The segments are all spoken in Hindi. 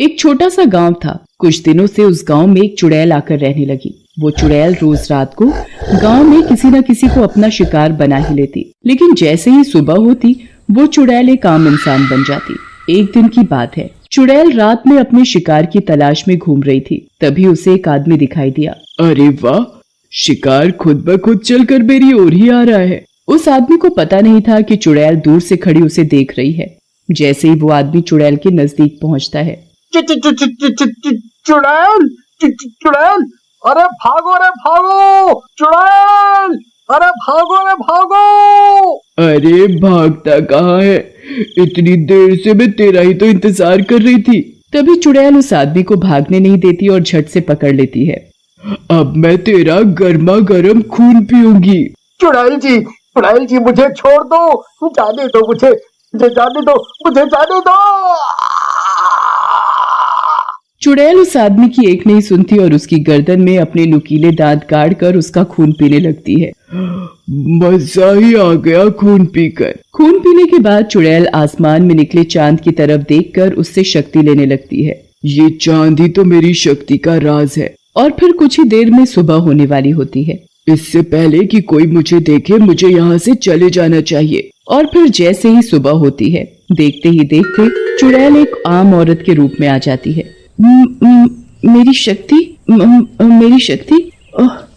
एक छोटा सा गांव था। कुछ दिनों से उस गांव में एक चुड़ैल आकर रहने लगी। वो चुड़ैल रोज रात को गांव में किसी न किसी को अपना शिकार बना ही लेती, लेकिन जैसे ही सुबह होती वो चुड़ैल एक आम इंसान बन जाती। एक दिन की बात है, चुड़ैल रात में अपने शिकार की तलाश में घूम रही थी। तभी उसे एक आदमी दिखाई दिया। अरे वाह, शिकार खुद ब खुद चलकर मेरी ओर ही आ रहा है। उस आदमी को पता नहीं था कि चुड़ैल दूर से खड़ी उसे देख रही है। जैसे ही वो आदमी चुड़ैल के नजदीक पहुंचता है, चुड़ैल, चुड़ैल, अरे भागो रे भागो, चुड़ैल, अरे भागो रे भागो। अरे भागता कहाँ है? इतनी देर से मैं तेरा ही तो इंतजार कर रही थी। तभी चुड़ैल उस आदमी को भागने नहीं देती और झट से पकड़ लेती है। अब मैं तेरा गर्मा गर्म खून पीऊंगी। चुड़ैल जी मुझे छोड़ दो, जाने दो मुझे जाने दो, मुझे जाने दो। चुड़ैल उस आदमी की एक नहीं सुनती और उसकी गर्दन में अपने नुकीले दांत गाड़ कर उसका खून पीने लगती है। मजा ही आ गया खून पीकर। खून पीने के बाद चुड़ैल आसमान में निकले चांद की तरफ देखकर उससे शक्ति लेने लगती है। ये चांद ही तो मेरी शक्ति का राज है। और फिर कुछ ही देर में सुबह होने वाली होती है। इससे पहले कि कोई मुझे देखे मुझे यहाँ से चले जाना चाहिए। और फिर जैसे ही सुबह होती है, देखते ही देखते चुड़ैल एक आम औरत के रूप में आ जाती है। मेरी शक्ति, मेरी शक्ति,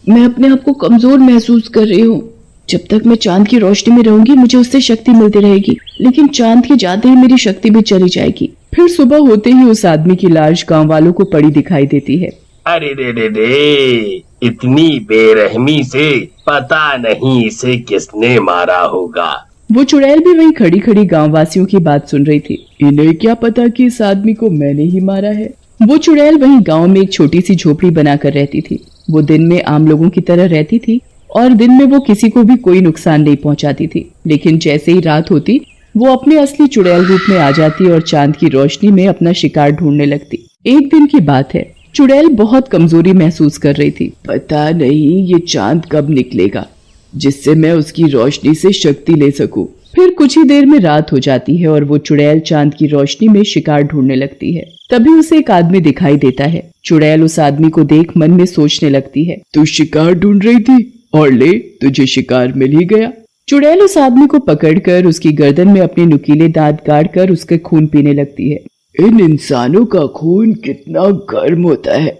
मैं अपने आप को कमजोर महसूस कर रही हूँ। जब तक मैं चांद की रोशनी में रहूंगी मुझे उससे शक्ति मिलती रहेगी, लेकिन चांद के जाते ही मेरी शक्ति भी चली जाएगी। फिर सुबह होते ही उस आदमी की लाश गांव वालों को पड़ी दिखाई देती है। अरे रे, इतनी बेरहमी से पता नहीं इसे किसने मारा होगा। वो चुड़ैल भी वहीं खड़ी खड़ी गांव वासियों की बात सुन रही थी। इन्हें क्या पता कि इस आदमी को मैंने ही मारा है। वो चुड़ैल वहीं गांव में एक छोटी सी झोपड़ी बनाकर रहती थी। वो दिन में आम लोगों की तरह रहती थी और दिन में वो किसी को भी कोई नुकसान नहीं पहुंचाती थी, लेकिन जैसे ही रात होती वो अपने असली चुड़ैल रूप में आ जाती और चांद की रोशनी में अपना शिकार ढूंढने लगती। एक दिन की बात है, चुड़ैल बहुत कमजोरी महसूस कर रही थी। पता नहीं ये चांद कब निकलेगा जिससे मैं उसकी रोशनी से शक्ति ले सकूं। फिर कुछ ही देर में रात हो जाती है और वो चुड़ैल चांद की रोशनी में शिकार ढूंढने लगती है। तभी उसे एक आदमी दिखाई देता है। चुड़ैल उस आदमी को देख मन में सोचने लगती है, तू शिकार ढूंढ रही थी और ले तुझे शिकार मिल ही गया। चुड़ैल उस आदमी को पकड़कर उसकी गर्दन में अपने नुकीले दांत गाड़कर उसके खून पीने लगती है। इन इंसानों का खून कितना गर्म होता है,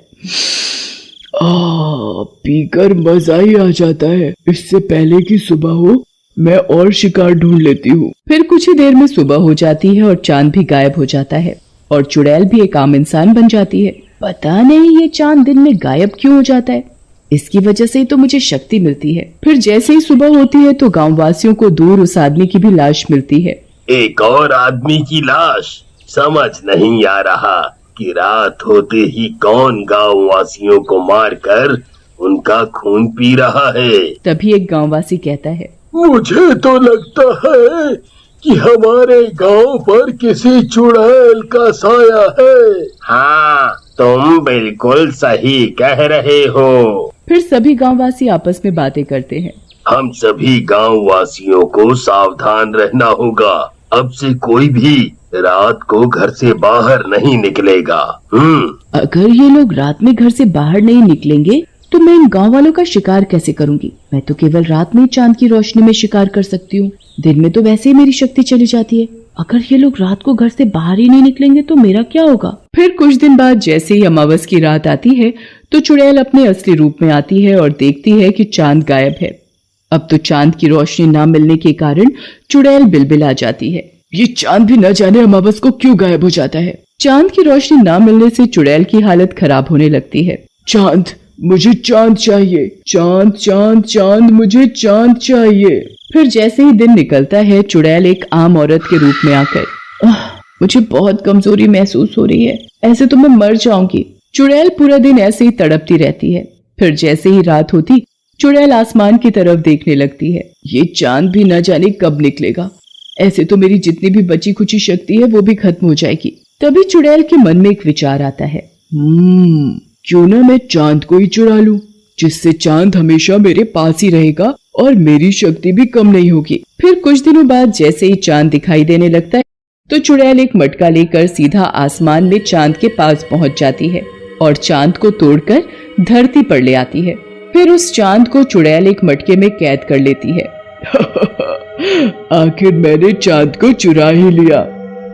पीकर मजा ही आ जाता है। इससे पहले कि सुबह हो मैं और शिकार ढूंढ लेती हूँ। फिर कुछ ही देर में सुबह हो जाती है और चांद भी गायब हो जाता है और चुड़ैल भी एक आम इंसान बन जाती है। पता नहीं ये चांद दिन में गायब क्यों हो जाता है, इसकी वजह से ही तो मुझे शक्ति मिलती है। फिर जैसे ही सुबह होती है तो गाँव वासियों को दूर उस आदमी की भी लाश मिलती है। एक और आदमी की लाश। समझ नहीं आ रहा कि रात होते ही कौन गांव वासियों को मारकर उनका खून पी रहा है। तभी एक गांववासी कहता है, मुझे तो लगता है कि हमारे गांव पर किसी चुड़ैल का साया है। हाँ, तुम बिल्कुल सही कह रहे हो। फिर सभी गांववासी आपस में बातें करते हैं। हम सभी गांव वासियों को सावधान रहना होगा। अब से कोई भी रात को घर से बाहर नहीं निकलेगा। अगर ये लोग रात में घर से बाहर नहीं निकलेंगे तो मैं इन गांव वालों का शिकार कैसे करूंगी? मैं तो केवल रात में चांद की रोशनी में शिकार कर सकती हूँ। दिन में तो वैसे ही मेरी शक्ति चली जाती है। अगर ये लोग रात को घर से बाहर ही नहीं निकलेंगे तो मेरा क्या होगा? फिर कुछ दिन बाद जैसे ही अमावस की रात आती है तो चुड़ैल अपने असली रूप में आती है और देखती है कि चांद गायब है। अब तो चांद की रोशनी न मिलने के कारण चुड़ैल बिलबिला जाती है। ये चांद भी न जाने अमावस को क्यों गायब हो जाता है। चांद की रोशनी न मिलने से चुड़ैल की हालत खराब होने लगती है। चांद, मुझे चांद चाहिए। चांद चांद चांद, मुझे चांद चाहिए। फिर जैसे ही दिन निकलता है चुड़ैल एक आम औरत के रूप में आकर, मुझे बहुत कमजोरी महसूस हो रही है, ऐसे तो मैं मर जाऊंगी। चुड़ैल पूरा दिन ऐसे ही तड़पती रहती है। फिर जैसे ही रात होती चुड़ैल आसमान की तरफ देखने लगती है। ये चांद भी न जाने कब निकलेगा, ऐसे तो मेरी जितनी भी बची खुची शक्ति है वो भी खत्म हो जाएगी। तभी चुड़ैल के मन में एक विचार आता है, क्यों ना मैं चांद को ही चुरा लूं, जिससे चांद हमेशा मेरे पास ही रहेगा और मेरी शक्ति भी कम नहीं होगी। फिर कुछ दिनों बाद जैसे ही चांद दिखाई देने लगता है तो चुड़ैल एक मटका लेकर सीधा आसमान में चांद के पास पहुंच जाती है और चांद को तोड़कर धरती पर ले आती है। फिर उस चांद को चुड़ैल एक मटके में कैद कर लेती है। आखिर मैंने चांद को चुरा ही लिया।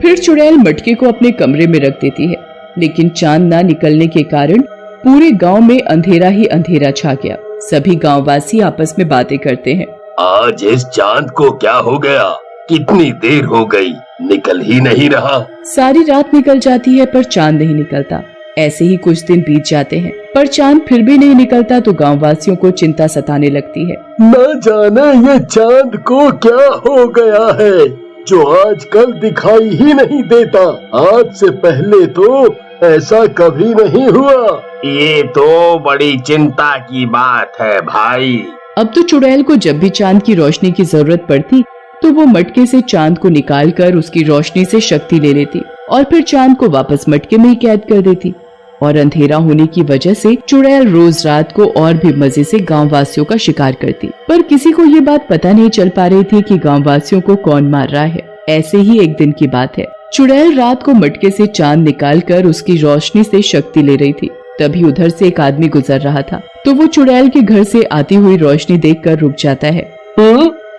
फिर चुड़ैल मटके को अपने कमरे में रख देती है, लेकिन चांद ना निकलने के कारण पूरे गांव में अंधेरा ही अंधेरा छा गया। सभी गांववासी आपस में बातें करते हैं। आज इस चांद को क्या हो गया? कितनी देर हो गई, निकल ही नहीं रहा। सारी रात निकल जाती है पर चांद नहीं निकलता। ऐसे ही कुछ दिन बीत जाते हैं पर चांद फिर भी नहीं निकलता तो गांववासियों को चिंता सताने लगती है। न जाने ये चांद को क्या हो गया है जो आजकल दिखाई ही नहीं देता। आज से पहले तो ऐसा कभी नहीं हुआ। ये तो बड़ी चिंता की बात है भाई। अब तो चुड़ैल को जब भी चांद की रोशनी की जरूरत पड़ती तो वो मटके से चांद को निकालकर उसकी रोशनी से शक्ति ले लेती और फिर चांद को वापस मटके में ही कैद कर देती। और अंधेरा होने की वजह से चुड़ैल रोज रात को और भी मजे से गांववासियों का शिकार करती, पर किसी को ये बात पता नहीं चल पा रही थी कि गांववासियों को कौन मार रहा है। ऐसे ही एक दिन की बात है, चुड़ैल रात को मटके से चांद निकालकर उसकी रोशनी से शक्ति ले रही थी। तभी उधर से एक आदमी गुजर रहा था तो वो चुड़ैल के घर से आती हुई रोशनी देखकर रुक जाता है।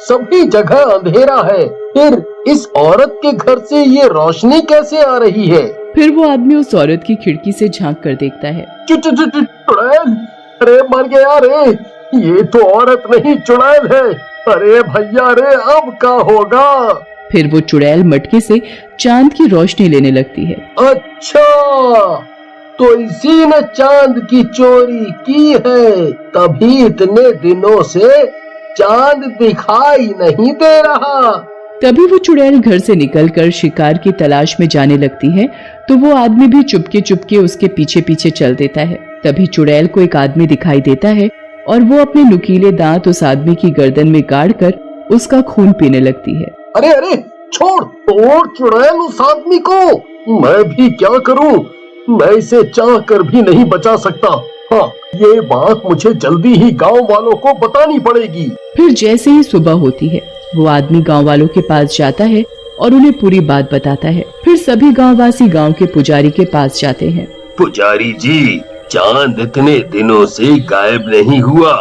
सभी जगह अंधेरा है, फिर इस औरत के घर से ये रोशनी कैसे आ रही है? फिर वो आदमी उस औरत की खिड़की से झांक कर देखता है। चुड़ैल, अरे मर गया रे, ये तो औरत नहीं चुड़ैल है। अरे भैया रे, अब क्या होगा? फिर वो चुड़ैल मटके से चांद की रोशनी लेने लगती है। अच्छा, तो इसी ने चांद की चोरी की है, तभी इतने दिनों से चांद दिखाई नहीं दे रहा। तभी वो चुड़ैल घर से निकलकर शिकार की तलाश में जाने लगती है तो वो आदमी भी चुपके चुपके उसके पीछे पीछे चल देता है। तभी चुड़ैल को एक आदमी दिखाई देता है और वो अपने नुकीले दांत उस आदमी की गर्दन में गाड़कर उसका खून पीने लगती है। अरे अरे, छोड़ तोड़ चुड़ैल उस आदमी को। मैं भी क्या करूं, मैं इसे चाह कर भी नहीं बचा सकता। हाँ, ये बात मुझे जल्दी ही गांव वालों को बतानी पड़ेगी। फिर जैसे ही सुबह होती है वो आदमी गांव वालों के पास जाता है और उन्हें पूरी बात बताता है। फिर सभी गांववासी गांव के पुजारी के पास जाते हैं। पुजारी जी, चांद इतने दिनों से गायब नहीं हुआ,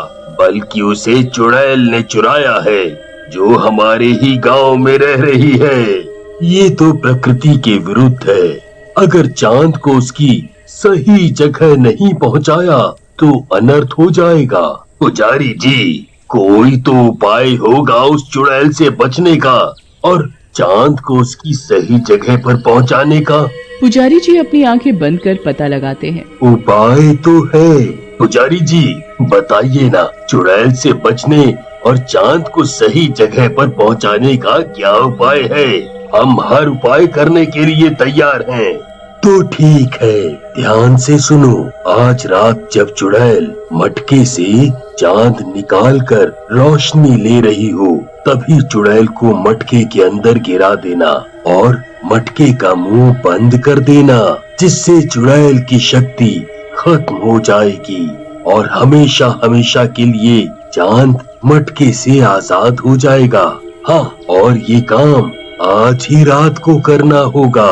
बल्कि उसे चुड़ैल ने चुराया है, जो हमारे ही गांव में रह रही है। ये तो प्रकृति के विरुद्ध है। अगर चांद को उसकी सही जगह नहीं पहुंचाया तो अनर्थ हो जाएगा। पुजारी जी, कोई तो उपाय होगा उस चुड़ैल से बचने का और चांद को उसकी सही जगह पर पहुंचाने का। पुजारी जी अपनी आंखें बंद कर पता लगाते हैं। उपाय तो है। पुजारी जी, बताइए ना, चुड़ैल से बचने और चांद को सही जगह पर पहुंचाने का क्या उपाय है? हम हर उपाय करने के लिए तैयार हैं। तो ठीक है, ध्यान से सुनो। आज रात जब चुड़ैल मटके से चांद निकालकर रोशनी ले रही हो, तभी चुड़ैल को मटके के अंदर गिरा देना और मटके का मुंह बंद कर देना, जिससे चुड़ैल की शक्ति खत्म हो जाएगी और हमेशा हमेशा के लिए चांद मटके से आजाद हो जाएगा। हाँ, और ये काम आज ही रात को करना होगा।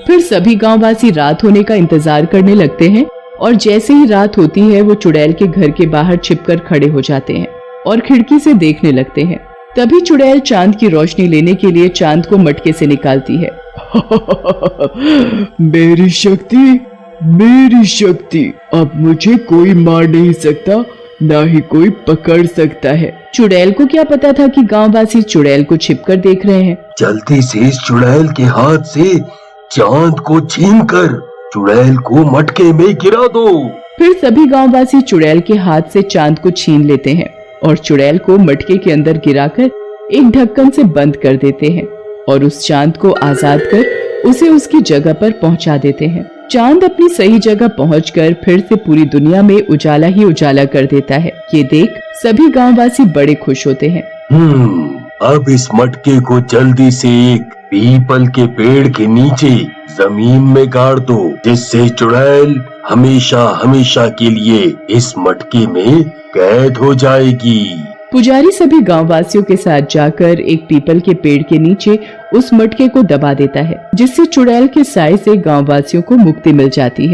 फिर सभी गांववासी रात होने का इंतजार करने लगते हैं और जैसे ही रात होती है वो चुड़ैल के घर के बाहर छिपकर खड़े हो जाते हैं और खिड़की से देखने लगते हैं। तभी चुड़ैल चांद की रोशनी लेने के लिए चांद को मटके से निकालती है। मेरी शक्ति, अब मुझे कोई मार नहीं सकता, ना ही कोई पकड़ सकता है। चुड़ैल को क्या पता था कि गांववासी चुड़ैल को छिपकर देख रहे हैं। जल्दी से इस चुड़ैल के हाथ से चांद को छीनकर चुड़ैल को मटके में गिरा दो। फिर सभी गांववासी चुड़ैल के हाथ से चांद को छीन लेते हैं और चुड़ैल को मटके के अंदर गिराकर एक ढक्कन से बंद कर देते हैं और उस चांद को आजाद कर उसे उसकी जगह पर पहुंचा देते हैं। चांद अपनी सही जगह पहुंचकर फिर से पूरी दुनिया में उजाला ही उजाला कर देता है। ये देख सभी गांववासी बड़े खुश होते हैं। अब इस मटके को जल्दी से एक पीपल के पेड़ के नीचे जमीन में गाड़ दो, जिससे चुड़ैल हमेशा हमेशा के लिए इस मटके में कैद हो जाएगी। पुजारी सभी गांववासियों के साथ जाकर एक पीपल के पेड़ के नीचे उस मटके को दबा देता है, जिससे चुड़ैल के साए से गांववासियों को मुक्ति मिल जाती है।